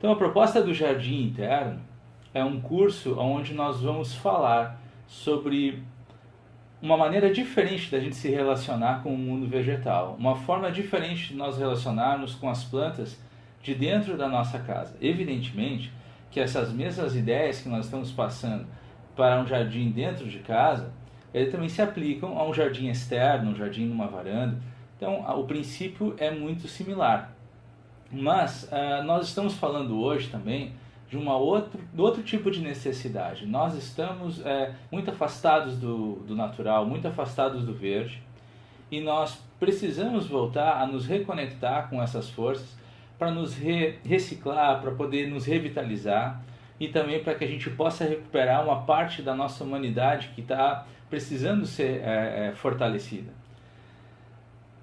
Então, a proposta do Jardim Interno é um curso onde nós vamos falar sobre uma maneira diferente da gente se relacionar com o mundo vegetal, uma forma diferente de nós relacionarmos com as plantas de dentro da nossa casa. Evidentemente que essas mesmas ideias que nós estamos passando para um jardim dentro de casa, eles também se aplicam a um jardim externo, um jardim numa varanda. Então, o princípio é muito similar. Mas nós estamos falando hoje também de outro tipo de necessidade. Nós estamos muito afastados do natural, muito afastados do verde, e nós precisamos voltar a nos reconectar com essas forças para nos reciclar, para poder nos revitalizar, e também para que a gente possa recuperar uma parte da nossa humanidade que está precisando ser fortalecida.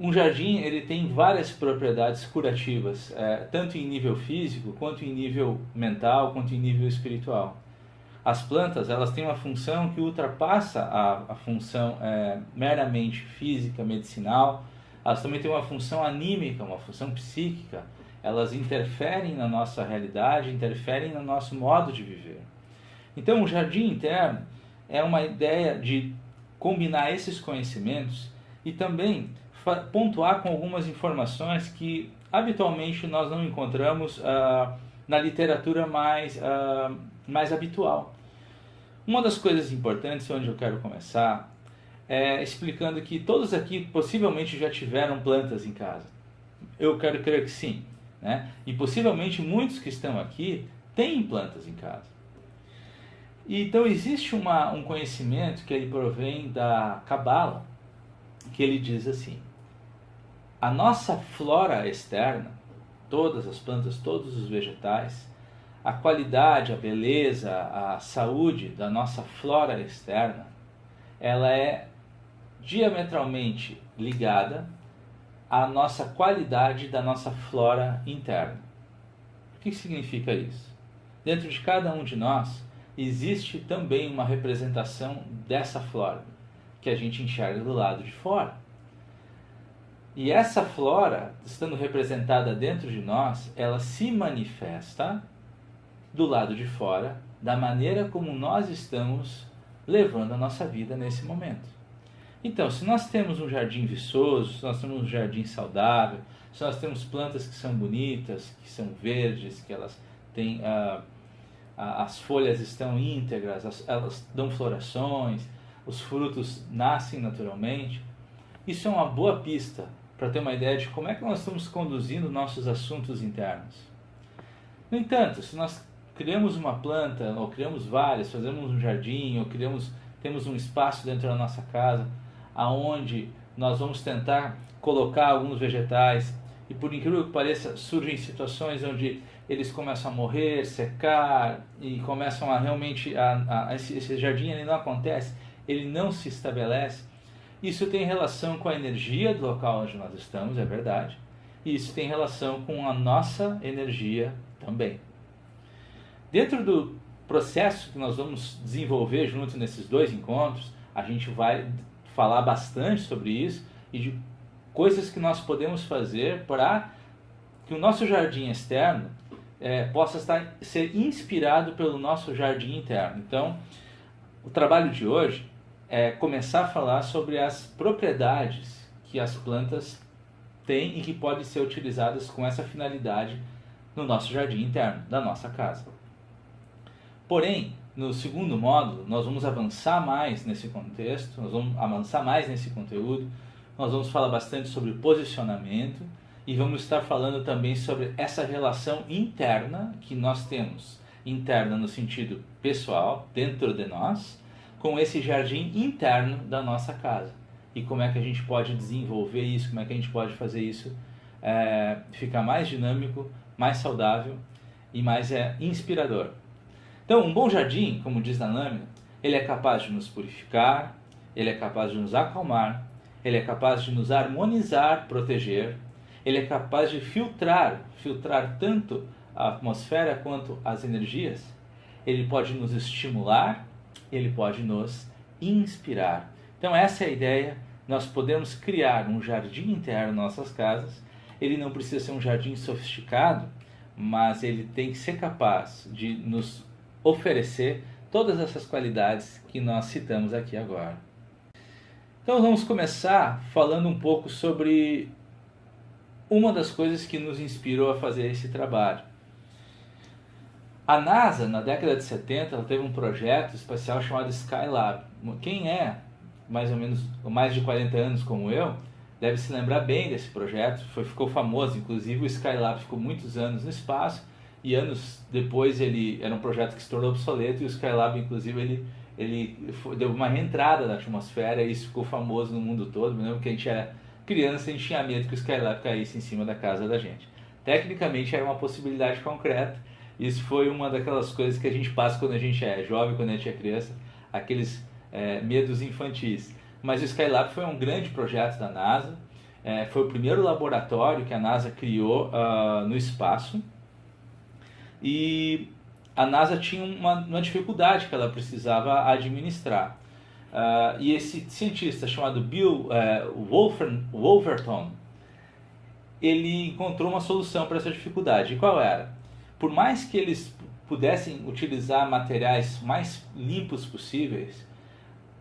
Um jardim ele tem várias propriedades curativas, tanto em nível físico, quanto em nível mental, quanto em nível espiritual. As plantas elas têm uma função que ultrapassa a função meramente física, medicinal. Elas também têm uma função anímica, uma função psíquica. Elas interferem na nossa realidade, interferem no nosso modo de viver. Então, o jardim interno é uma ideia de combinar esses conhecimentos e também pontuar com algumas informações que habitualmente nós não encontramos na literatura mais habitual. Uma das coisas importantes onde eu quero começar é explicando que todos aqui possivelmente já tiveram plantas em casa. Eu quero crer que sim, né? E possivelmente muitos que estão aqui têm plantas em casa. E então existe um conhecimento que ele provém da Cabala, que ele diz assim: a nossa flora externa, todas as plantas, todos os vegetais, a qualidade, a beleza, a saúde da nossa flora externa, ela é diametralmente ligada à nossa qualidade da nossa flora interna. O que significa isso? Dentro de cada um de nós existe também uma representação dessa flora, que a gente enxerga do lado de fora. E essa flora, estando representada dentro de nós, ela se manifesta do lado de fora, da maneira como nós estamos levando a nossa vida nesse momento. Então, se nós temos um jardim viçoso, se nós temos um jardim saudável, se nós temos plantas que são bonitas, que são verdes, que elas têm as folhas estão íntegras, elas dão florações, os frutos nascem naturalmente, isso é uma boa pista para ter uma ideia de como é que nós estamos conduzindo nossos assuntos internos. No entanto, se nós criamos uma planta, ou criamos várias, fazemos um jardim, ou temos um espaço dentro da nossa casa, aonde nós vamos tentar colocar alguns vegetais, e por incrível que pareça, surgem situações onde eles começam a morrer, secar, e começam a realmente, esse jardim ele não acontece, ele não se estabelece. Isso tem relação com a energia do local onde nós estamos, é verdade. E isso tem relação com a nossa energia também. Dentro do processo que nós vamos desenvolver junto nesses dois encontros, a gente vai falar bastante sobre isso e de coisas que nós podemos fazer para que o nosso jardim externo possa ser inspirado pelo nosso jardim interno. Então, o trabalho de hoje é começar a falar sobre as propriedades que as plantas têm e que podem ser utilizadas com essa finalidade no nosso jardim interno, da nossa casa. Porém, no segundo módulo, nós vamos avançar mais nesse contexto, nós vamos avançar mais nesse conteúdo, nós vamos falar bastante sobre posicionamento e vamos estar falando também sobre essa relação interna que nós temos, interna no sentido pessoal, dentro de nós, com esse jardim interno da nossa casa. E como é que a gente pode desenvolver isso, como é que a gente pode fazer isso ficar mais dinâmico, mais saudável e mais inspirador. Então, um bom jardim, como diz na lâmina, ele é capaz de nos purificar, ele é capaz de nos acalmar, ele é capaz de nos harmonizar, proteger, ele é capaz de filtrar tanto a atmosfera quanto as energias, ele pode nos estimular, ele pode nos inspirar. Então essa é a ideia, nós podemos criar um jardim interno em nossas casas, ele não precisa ser um jardim sofisticado, mas ele tem que ser capaz de nos oferecer todas essas qualidades que nós citamos aqui agora. Então vamos começar falando um pouco sobre uma das coisas que nos inspirou a fazer esse trabalho. A NASA, na década de 70, ela teve um projeto espacial chamado Skylab. Quem é mais ou menos mais de 40 anos como eu, deve se lembrar bem desse projeto. Ficou famoso, inclusive o Skylab ficou muitos anos no espaço e anos depois ele era um projeto que se tornou obsoleto, e o Skylab, inclusive, ele deu uma reentrada na atmosfera, e isso ficou famoso no mundo todo. Me lembro que a gente era criança, a gente tinha medo que o Skylab caísse em cima da casa da gente. Tecnicamente era uma possibilidade concreta. Isso foi uma daquelas coisas que a gente passa quando a gente é jovem, quando a gente é criança, aqueles medos infantis. Mas o Skylab foi um grande projeto da NASA, foi o primeiro laboratório que a NASA criou no espaço, e a NASA tinha uma dificuldade que ela precisava administrar. E esse cientista chamado Bill Wolverton, ele encontrou uma solução para essa dificuldade. E qual era? Por mais que eles pudessem utilizar materiais mais limpos possíveis,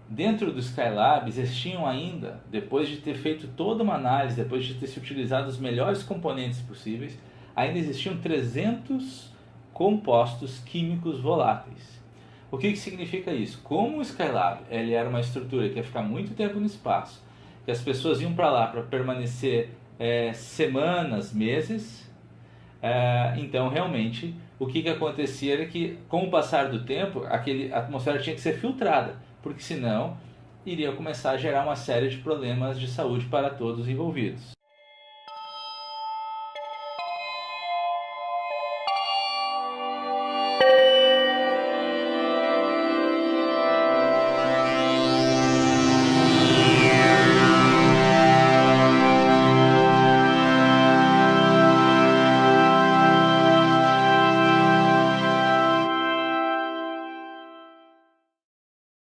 dentro do Skylab existiam ainda, depois de ter feito toda uma análise, depois de ter se utilizado os melhores componentes possíveis, ainda existiam 300 compostos químicos voláteis. O que significa isso? Como o Skylab ele era uma estrutura que ia ficar muito tempo no espaço, que as pessoas iam para lá para permanecer semanas, meses, então realmente o que acontecia era que, com o passar do tempo, a atmosfera tinha que ser filtrada, porque senão iria começar a gerar uma série de problemas de saúde para todos os envolvidos.